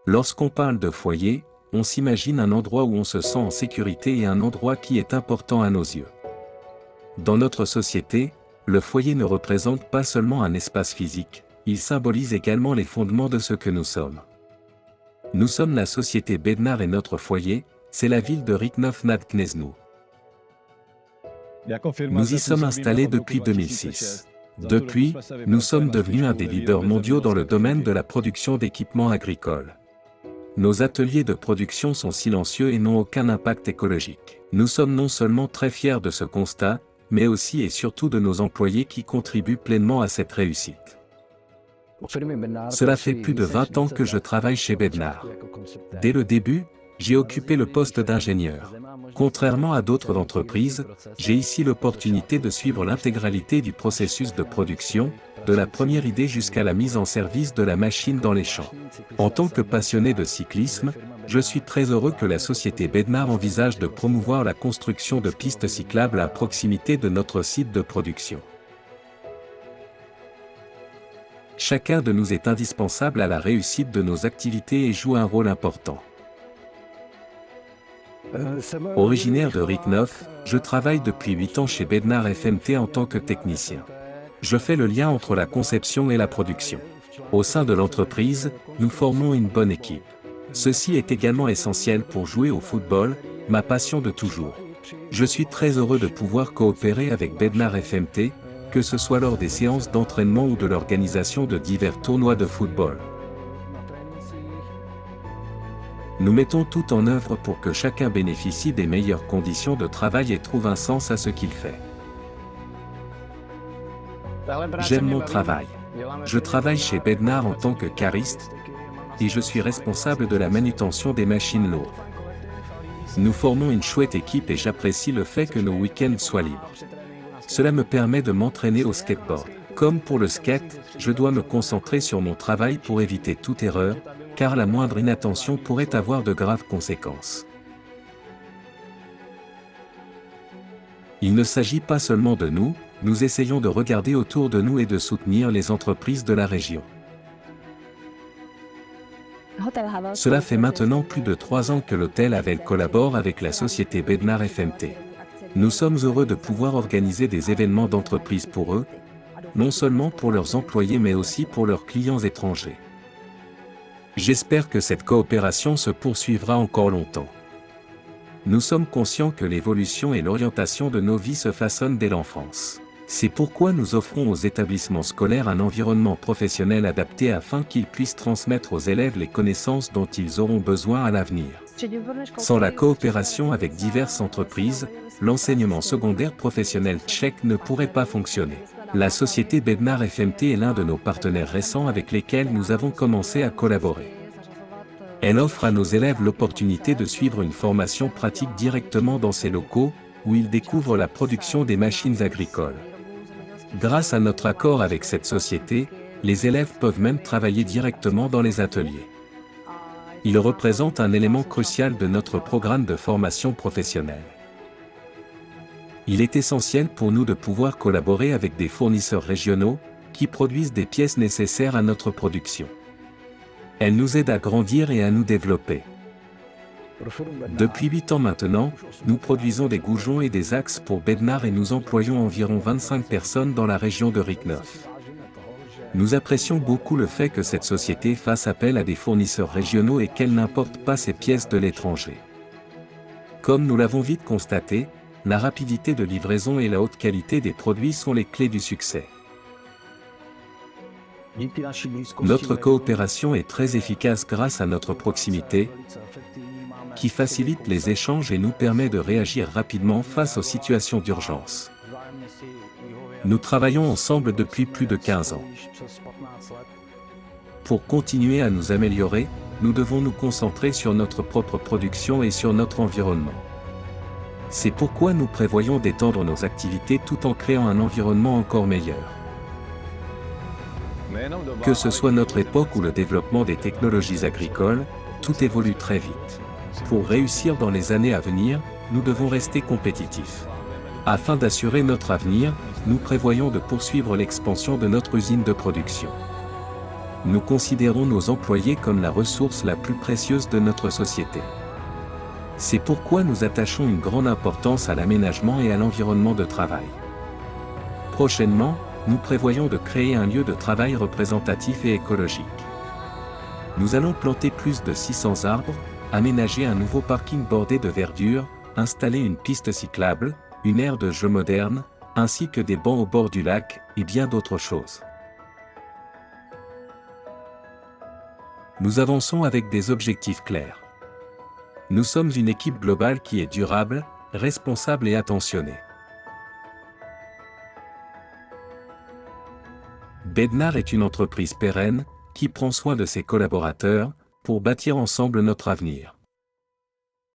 Lorsqu'on parle de foyer, on s'imagine un endroit où on se sent en sécurité et un endroit qui est important à nos yeux. Dans notre société, le foyer ne représente pas seulement un espace physique, il symbolise également les fondements de ce que nous sommes. Nous sommes la société Bednar et notre foyer, c'est la ville de Rychnov nad Kneznou. Nous y sommes installés depuis 2006. Depuis, nous sommes devenus un des leaders mondiaux dans le domaine de la production d'équipements agricoles. Nos ateliers de production sont silencieux et n'ont aucun impact écologique. Nous sommes non seulement très fiers de ce constat, mais aussi et surtout de nos employés qui contribuent pleinement à cette réussite. Cela fait plus de 20 ans que je travaille chez Bednar. Dès le début, j'ai occupé le poste d'ingénieur. Contrairement à d'autres entreprises, j'ai ici l'opportunité de suivre l'intégralité du processus de production, de la première idée jusqu'à la mise en service de la machine dans les champs. En tant que passionné de cyclisme, je suis très heureux que la société Bednar envisage de promouvoir la construction de pistes cyclables à proximité de notre site de production. Chacun de nous est indispensable à la réussite de nos activités et joue un rôle important. Originaire de Rychnov, je travaille depuis 8 ans chez Bednar FMT en tant que technicien. Je fais le lien entre la conception et la production. Au sein de l'entreprise, nous formons une bonne équipe. Ceci est également essentiel pour jouer au football, ma passion de toujours. Je suis très heureux de pouvoir coopérer avec Bednar FMT, que ce soit lors des séances d'entraînement ou de l'organisation de divers tournois de football. Nous mettons tout en œuvre pour que chacun bénéficie des meilleures conditions de travail et trouve un sens à ce qu'il fait. J'aime mon travail. Je travaille chez Bednar en tant que cariste et je suis responsable de la manutention des machines lourdes. Nous formons une chouette équipe et j'apprécie le fait que nos week-ends soient libres. Cela me permet de m'entraîner au skateboard. Comme pour le skate, je dois me concentrer sur mon travail pour éviter toute erreur, car la moindre inattention pourrait avoir de graves conséquences. Il ne s'agit pas seulement de nous, nous essayons de regarder autour de nous et de soutenir les entreprises de la région. Cela fait maintenant plus de 3 ans que l'hôtel Havel collabore avec la société Bednar FMT. Nous sommes heureux de pouvoir organiser des événements d'entreprise pour eux, non seulement pour leurs employés mais aussi pour leurs clients étrangers. J'espère que cette coopération se poursuivra encore longtemps. Nous sommes conscients que l'évolution et l'orientation de nos vies se façonnent dès l'enfance. C'est pourquoi nous offrons aux établissements scolaires un environnement professionnel adapté afin qu'ils puissent transmettre aux élèves les connaissances dont ils auront besoin à l'avenir. Sans la coopération avec diverses entreprises, l'enseignement secondaire professionnel tchèque ne pourrait pas fonctionner. La société Bednar FMT est l'un de nos partenaires récents avec lesquels nous avons commencé à collaborer. Elle offre à nos élèves l'opportunité de suivre une formation pratique directement dans ses locaux, où ils découvrent la production des machines agricoles. Grâce à notre accord avec cette société, les élèves peuvent même travailler directement dans les ateliers. Ils représentent un élément crucial de notre programme de formation professionnelle. Il est essentiel pour nous de pouvoir collaborer avec des fournisseurs régionaux, qui produisent des pièces nécessaires à notre production. Elle nous aide à grandir et à nous développer. Depuis 8 ans maintenant, nous produisons des goujons et des axes pour Bednar et nous employons environ 25 personnes dans la région de Rychnov. Nous apprécions beaucoup le fait que cette société fasse appel à des fournisseurs régionaux et qu'elle n'importe pas ces pièces de l'étranger. Comme nous l'avons vite constaté, la rapidité de livraison et la haute qualité des produits sont les clés du succès. Notre coopération est très efficace grâce à notre proximité, qui facilite les échanges et nous permet de réagir rapidement face aux situations d'urgence. Nous travaillons ensemble depuis plus de 15 ans. Pour continuer à nous améliorer, nous devons nous concentrer sur notre propre production et sur notre environnement. C'est pourquoi nous prévoyons d'étendre nos activités tout en créant un environnement encore meilleur. Que ce soit notre époque ou le développement des technologies agricoles, tout évolue très vite. Pour réussir dans les années à venir, nous devons rester compétitifs. Afin d'assurer notre avenir, nous prévoyons de poursuivre l'expansion de notre usine de production. Nous considérons nos employés comme la ressource la plus précieuse de notre société. C'est pourquoi nous attachons une grande importance à l'aménagement et à l'environnement de travail. Prochainement, nous prévoyons de créer un lieu de travail représentatif et écologique. Nous allons planter plus de 600 arbres, aménager un nouveau parking bordé de verdure, installer une piste cyclable, une aire de jeu moderne, ainsi que des bancs au bord du lac, et bien d'autres choses. Nous avançons avec des objectifs clairs. Nous sommes une équipe globale qui est durable, responsable et attentionnée. Bednar est une entreprise pérenne, qui prend soin de ses collaborateurs, pour bâtir ensemble notre avenir.